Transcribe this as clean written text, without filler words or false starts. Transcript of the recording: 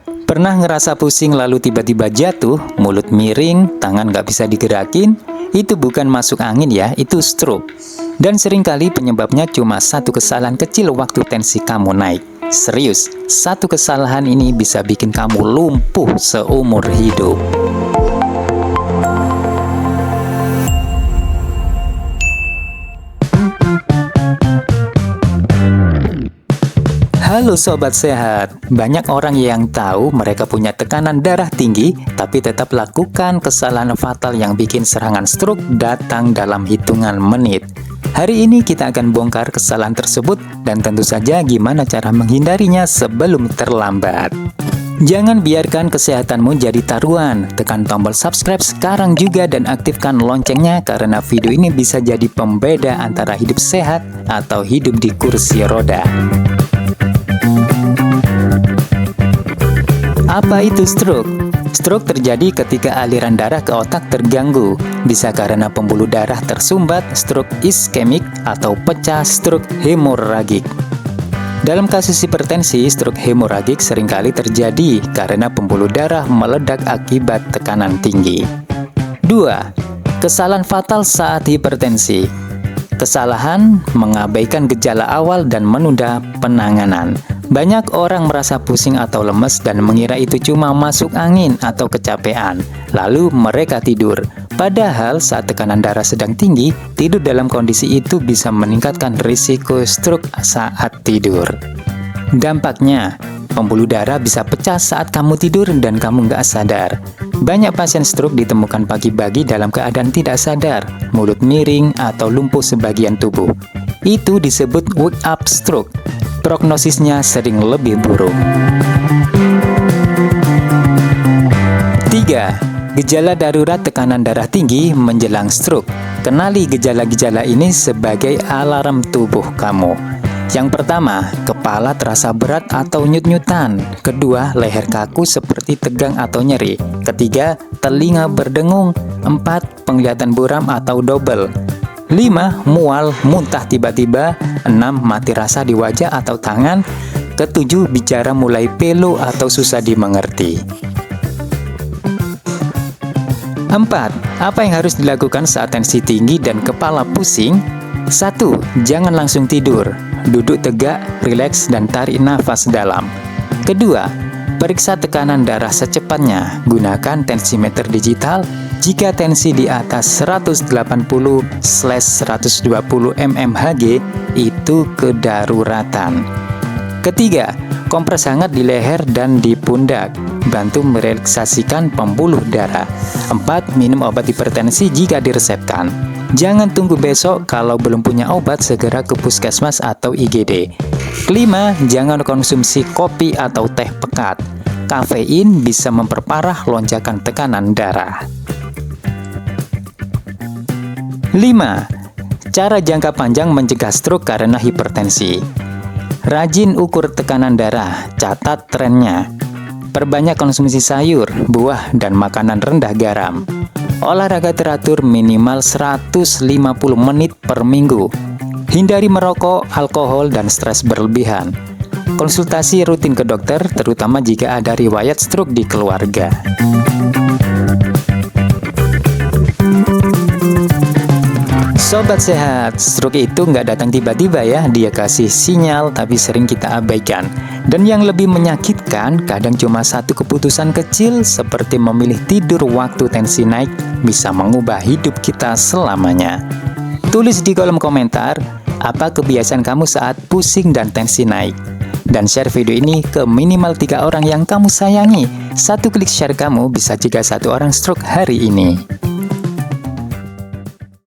Pernah ngerasa pusing lalu tiba-tiba jatuh, mulut miring, tangan nggak bisa digerakin? Itu bukan masuk angin ya, itu stroke. Dan seringkali penyebabnya cuma satu kesalahan kecil waktu tensi kamu naik. Serius, satu kesalahan ini bisa bikin kamu lumpuh seumur hidup. Halo Sobat Sehat, banyak orang yang tahu mereka punya tekanan darah tinggi, tapi tetap lakukan kesalahan fatal yang bikin serangan stroke datang dalam hitungan menit. Hari ini kita akan bongkar kesalahan tersebut dan tentu saja gimana cara menghindarinya sebelum terlambat. Jangan biarkan kesehatanmu jadi taruhan. Tekan tombol subscribe sekarang juga dan aktifkan loncengnya karena video ini bisa jadi pembeda antara hidup sehat atau hidup di kursi roda. Apa itu stroke? Stroke terjadi ketika aliran darah ke otak terganggu. Bisa karena pembuluh darah tersumbat, stroke iskemik, atau pecah, stroke hemoragik. Dalam kasus hipertensi, stroke hemoragik seringkali terjadi karena pembuluh darah meledak akibat tekanan tinggi. 2. Kesalahan fatal saat hipertensi. Kesalahan mengabaikan gejala awal dan menunda penanganan. Banyak orang merasa pusing atau lemes dan mengira itu cuma masuk angin atau kecapean. Lalu mereka tidur. Padahal saat tekanan darah sedang tinggi, tidur dalam kondisi itu bisa meningkatkan risiko stroke saat tidur. Dampaknya, pembuluh darah bisa pecah saat kamu tidur dan kamu nggak sadar. Banyak pasien stroke ditemukan pagi-pagi dalam keadaan tidak sadar, mulut miring atau lumpuh sebagian tubuh. Itu disebut wake up stroke. Prognosisnya sering lebih buruk. 3. Gejala darurat tekanan darah tinggi menjelang stroke. Kenali gejala-gejala ini sebagai alarm tubuh kamu. Yang pertama, kepala terasa berat atau nyut-nyutan. Kedua, leher kaku seperti tegang atau nyeri. Ketiga, telinga berdengung. 4, penglihatan buram atau double. 5. Mual, muntah tiba-tiba. 6. Mati rasa di wajah atau tangan. Ke-7, bicara mulai pelo atau susah dimengerti. 4. Apa yang harus dilakukan saat tensi tinggi dan kepala pusing? 1. Jangan langsung tidur. Duduk tegak, rileks, dan tarik nafas dalam. Kedua, periksa tekanan darah secepatnya. Gunakan tensimeter digital. Jika tensi di atas 180/120 mmHg, itu kedaruratan. Ketiga, kompres hangat di leher dan di pundak. Bantu merelaksasikan pembuluh darah. 4. Minum obat hipertensi jika diresepkan. Jangan tunggu besok, kalau belum punya obat, segera ke puskesmas atau IGD. 5. Jangan konsumsi kopi atau teh pekat. Kafein bisa memperparah lonjakan tekanan darah. 5. Cara jangka panjang mencegah stroke karena hipertensi. Rajin ukur tekanan darah, catat trennya. Perbanyak konsumsi sayur, buah, dan makanan rendah garam. Olahraga teratur minimal 150 menit per minggu. Hindari merokok, alkohol, dan stres berlebihan. Konsultasi rutin ke dokter, terutama jika ada riwayat stroke di keluarga. Sobat Sehat, stroke itu nggak datang tiba-tiba ya, dia kasih sinyal tapi sering kita abaikan. Dan yang lebih menyakitkan, kadang cuma satu keputusan kecil seperti memilih tidur waktu tensi naik bisa mengubah hidup kita selamanya. Tulis di kolom komentar, apa kebiasaan kamu saat pusing dan tensi naik? Dan share video ini ke minimal 3 orang yang kamu sayangi. Satu klik share kamu bisa cegah 1 orang stroke hari ini.